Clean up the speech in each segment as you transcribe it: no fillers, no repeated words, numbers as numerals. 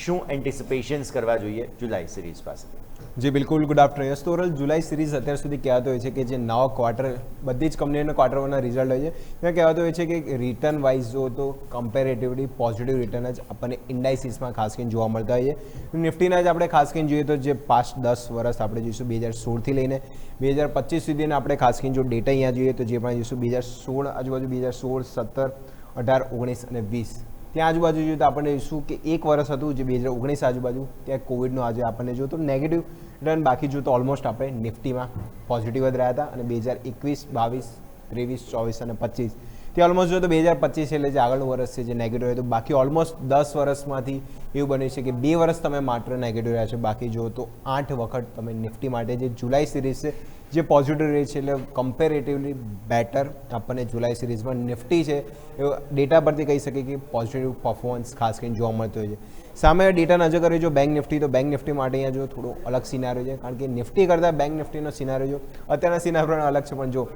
શું એન્ટિસિપેશન્સ કરવા જોઈએ જુલાઈ સિરીઝ પાસેથી? જી બિલકુલ, ગુડ આફ્ટરનૂન. યસ, તો ઓવરઓલ જુલાઈ સિરીઝ અત્યાર સુધી કહેવાતો હોય છે કે જે નવા ક્વાર્ટર બધી જ કંપનીઓના ક્વાર્ટરના રિઝલ્ટ હોય છે ત્યાં કહેવાતો હોય છે કે રિટર્ન વાઇઝ જો તો કમ્પેરેટિવલી પોઝિટિવ રિટર્ન જ આપણને ઇન્ડાઇસીસમાં ખાસ કરીને જોવા મળતા હોય છે. નિફ્ટીના જ આપણે ખાસ કરીને જોઈએ તો જે પાસ્ટ 10 વર્ષ આપણે જોઈશું 2016થી લઈને 2025 સુધીના આપણે ખાસ કરીને જો ડેટા અહીંયા જોઈએ તો જે પણ જોઈશું 2016 આજુબાજુ 2016, 17, 18, 19 અને 20 ત્યાં આજુબાજુ જોઈએ તો આપણને જોઈશું કે એક વર્ષ હતું જે 2019 આજુબાજુ ત્યાં કોવિડનો આજે આપણને જો તો નેગેટિવ રિટર્ન, બાકી જો તો ઓલમોસ્ટ આપણે નિફ્ટીમાં પોઝિટિવ જ રહ્યા હતા. અને 2021, 22, 23, 24 અને 25 તે ઓલમોસ્ટ જો તો 2025 એટલે જે આગળનું વર્ષ છે જે નેગેટિવ હોય તો બાકી ઓલમોસ્ટ 10 વર્ષમાંથી એવું બન્યું છે કે 2 વર્ષ તમે માત્ર નેગેટિવ રહ્યા છો. બાકી જો તો 8 વખત તમે નિફ્ટી માટે જે જુલાઈ સિરીઝ છે જે પોઝિટિવ રહી છે એટલે કમ્પેરેટિવલી બેટર આપણને જુલાઈ સિરીઝમાં નિફ્ટી છે એવો ડેટા પરથી કહી શકીએ કે પોઝિટિવ પરફોર્મન્સ ખાસ કરીને જોવા મળતો હોય છે. સામે ડેટા નજર કરીએ જો બેંક નિફ્ટી, તો બેંક નિફ્ટી માટે અહીંયા જો થોડો અલગ સિનારિયો છે કારણ કે નિફ્ટી કરતાં બેંક નિફ્ટીનો સિનારિયો જો અત્યારના સિનારિયો અલગ છે. પણ જો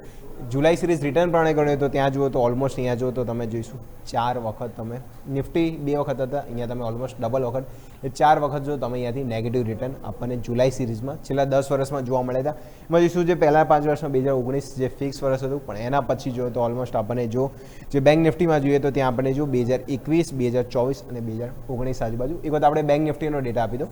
જુલાઈ સિરીઝ રિટર્ન પ્રમાણે ગણ્યો તો ત્યાં જુઓ તો ઓલમોસ્ટ અહીંયા જુઓ તો તમે જોઈશું 4 વખત તમે નિફ્ટી 2 વખત હતા, અહીંયા તમે ઓલમોસ્ટ ડબલ વખત એ 4 વખત જો તમે અહીંયાથી નેગેટિવ રિટર્ન આપણને જુલાઈ સિરીઝમાં છેલ્લા 10 વર્ષમાં જોવા મળ્યા હતા. એમાં જોઈશું જે પહેલાં 5 વર્ષમાં 2019 જે ફિક્સ વર્ષ હતું પણ એના પછી જોઈએ તો ઓલમોસ્ટ આપણને જો જે બેંક નિફ્ટીમાં જોઈએ તો ત્યાં આપણે જો 2021, 2024 અને 2019 આજુબાજુ એક વખત આપણે બેંક નિફ્ટીનો ડેટા આપી દો.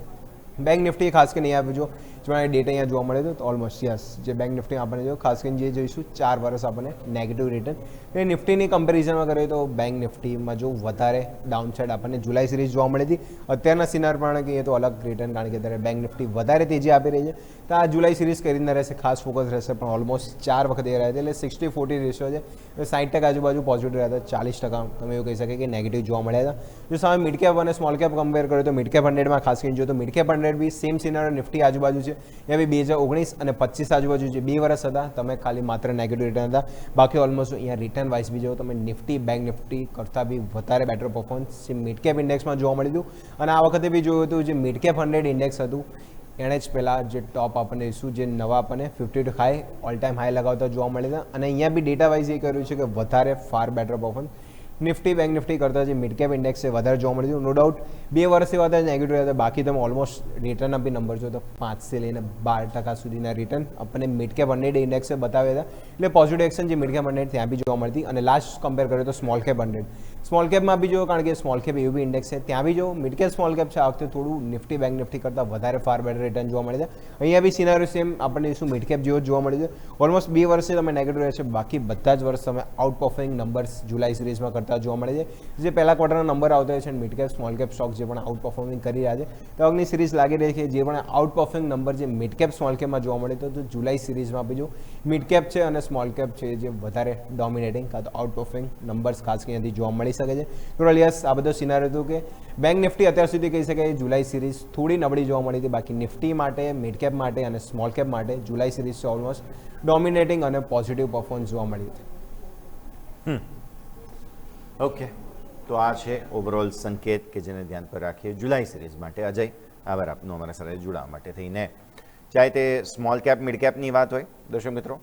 બેંક નિફ્ટી ખાસ કરીને અહીંયા આપજો જો ડેટા અહીંયા જોવા મળે તો ઓલમોસ્ટ યસ જે બેંક નિફ્ટી આપણને જો ખાસ કરીને જે જોઈશું 4 વર્ષ આપણને નેગેટિવ રિટર્ન. એ નિફ્ટીની કમ્પેરિઝનમાં કરીએ તો બેંક નિફ્ટીમાં જો વધારે ડાઉનસાઇડ આપણને જુલાઈ સિરીઝ જોવા મળી હતી. અત્યારના સિનાર પ્રમાણે કહીએ તો અલગ રિટર્ન કારણ કે અત્યારે બેંક નિફ્ટી વધારે તેજી આપી રહી છે તો આ જુલાઈ સિરીઝ કરી ના રહેશે, ખાસ ફોકસ રહેશે. પણ ઓલમોસ્ટ 4 વખત એ રહ્યા છે એટલે 60-40 રેશિયો છે. 60% આજુબાજુ પોઝિટિવ રહ્યા હતા, 40% તમે એવું કહી શકે કે નેગેટિવ જોવા મળ્યા હતા. જો સામે મિડ કેપ અને સ્મોલ કેપ કમ્પેર કરીએ તો મિડ કેપ 100માં ખાસ કરીને જો તો મિડ કેપ 100 બી સેમ સિનારિયો નિફ્ટી આજુબાજુ છે. એ બી 2019 અને 25 આજુબાજુ જે 2 વર્ષ હતા તમે ખાલી માત્ર નેગેટિવ રિટર્ન હતા. બાકી ઓલમોસ્ટ અહીંયા રિટર્ન વાઇઝ બી જો તમે નિફ્ટી બેંક નિફ્ટી કરતાં બી વધારે બેટર પરફોર્મન્સ જે મિડ કેપ ઇન્ડેક્સમાં જોવા મળ્યું હતું. અને આ વખતે બી જોયું હતું જે મિડ કેપ 100 ઇન્ડેક્સ હતું એણે જ પહેલાં જે ટોપ આપણને શું જે નવા આપણને 52 હાઈ ઓલ ટાઈમ હાઈ લગાવતા જોવા મળે છે. અને અહીંયા બી ડેટા વાઇઝ એ કર્યું છે કે વધારે far better performance Nifty bank Nifty કરતાં જે મિડ કેપ ઇન્ડેક્સ છે વધારે જોવા મળ્યું. નો ડાઉટ 2 વર્ષથી વધારે નેગેટિવ હતા. બાકી તમે ઓલમોસ્ટ રિટર્નના બી નંબર જો તો 5 લઈને 12% સુધીના રિટર્ન આપણને મિડ કેપ 100 ઇન્ડેક્સે બતાવ્યા હતા. એટલે પોઝિટિવ એક્શન જે મિડ કેપ 100 ત્યાં બી જોવા મળતી. અને લાસ્ટ કમ્પેર કરીએ તો સ્મોલ કેપ 100, સ્મોલ કેપમાં બી જો કારણ કે સ્મોલ કેપ એવું બી ઇન્ડેક્સ છે ત્યાં બી જો મિડ કેપ સ્મોલ કેપ છે આ વખતે થોડું નિફ્ટી બેંક નિફ્ટી કરતાં વધારે ફાર બેટર રિટર્ન જોવા મળે છે. અહીંયા બી સિનારિયો સેમ આપણને શું મિડ કેપ જેવો જોવા મળે છે. ઓલમોસ્ટ 2 વર્ષે તમે નેગેટિવ રહે છે, બાકી બધા જ વર્ષ તમે આઉટ પરફોર્મિંગ નંબર્સ જુલાઈ સિરીઝમાં કરતા જોવા મળે છે. જે પહેલા ક્વાર્ટરના નંબર આવતા હોય છે mid cap small cap stock જે પણ આઉટ પરફોર્મિંગ કરી રહ્યા છે તો આગળની સિરીઝ લાગી રહી છે જે પણ આઉટ પરફોર્મિંગ નંબર જે મિડ કેપ સ્મોલ કેપમાં જોવા મળે તો જુલાઈ સિરીઝમાં બી જો મિડ કેપ છે અને સ્મોલ કેપ છે જે વધારે ડોમિનેટિંગ કાં તો આઉટ પરફોર્મિંગ નંબર્સ ખાસ અહીંયાથી જોવા મળી શકે છે. ટોટલ યસ આ બધો સિનારિયો હતો કે બેંક નિફ્ટી અત્યાર સુધી કહી શકાય જુલાઈ સિરીઝ થોડી નબળી જોવા મળી હતી. બાકી નિફ્ટી માટે, મિડ કેપ માટે અને સ્મોલ કેપ માટે જુલાઈ સિરીઝ છે ઓલમોસ્ટ ડોમિનેટિંગ અને પોઝિટિવ પરફોર્મન્સ જોવા મળી હતી. ઓકે, તો આ છે ઓવરઓલ સંકેત કે જેને ધ્યાન પર રાખીએ જુલાઈ સિરીઝ માટે. અજય, આભાર આપનો અમારા સાથે જોડાવા માટે થઈને. ચાહે તે સ્મોલ કેપ મિડ કેપની વાત હોય દર્શક મિત્રો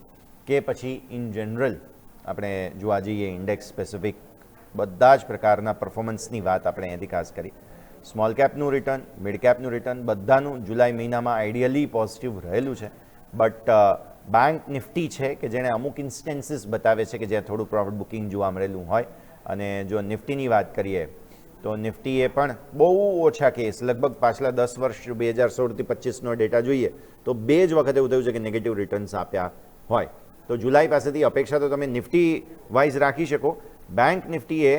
કે પછી ઇન જનરલ આપણે જોવા જઈએ ઇન્ડેક્સ સ્પેસિફિક બધા જ પ્રકારના પરફોર્મન્સની વાત આપણે અહીંયાથી ખાસ કરી. સ્મોલ કેપનું રિટર્ન, મિડ કેપનું રિટર્ન બધાનું જુલાઈ મહિનામાં આઈડિયલી પોઝિટિવ રહેલું છે. બટ બેંક નિફ્ટી છે કે જેણે અમુક ઇન્સ્ટન્સીસ બતાવે છે કે જ્યાં થોડું પ્રોફિટ બુકિંગ જોવા મળેલું હોય. અને જો નિફ્ટીની વાત કરીએ તો નિફ્ટીએ પણ બહુ ઓછા કેસ લગભગ પાછલા 10 વર્ષ 2016થી 25નો ડેટા જોઈએ તો 2 જ વખત એવું થયું છે કે નેગેટિવ રિટર્ન્સ આપ્યા હોય. તો જુલાઈ પાસેથી અપેક્ષા તો તમે નિફ્ટી વાઇઝ રાખી શકો. બેંક નિફ્ટીએ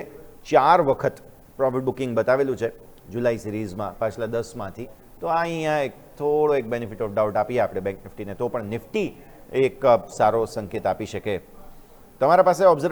4 વખત પ્રોફિટ બુકિંગ બતાવેલું છે જુલાઈ સિરીઝમાં પાછલા 10માંથી. તો આ અહીંયા થોડો એક બેનિફિટ ઓફ ડાઉટ આપીએ આપણે બેંક નિફ્ટીને તો પણ નિફ્ટી એક સારો સંકેત આપી શકે. તમારા પાસે ઓબ્ઝર્વ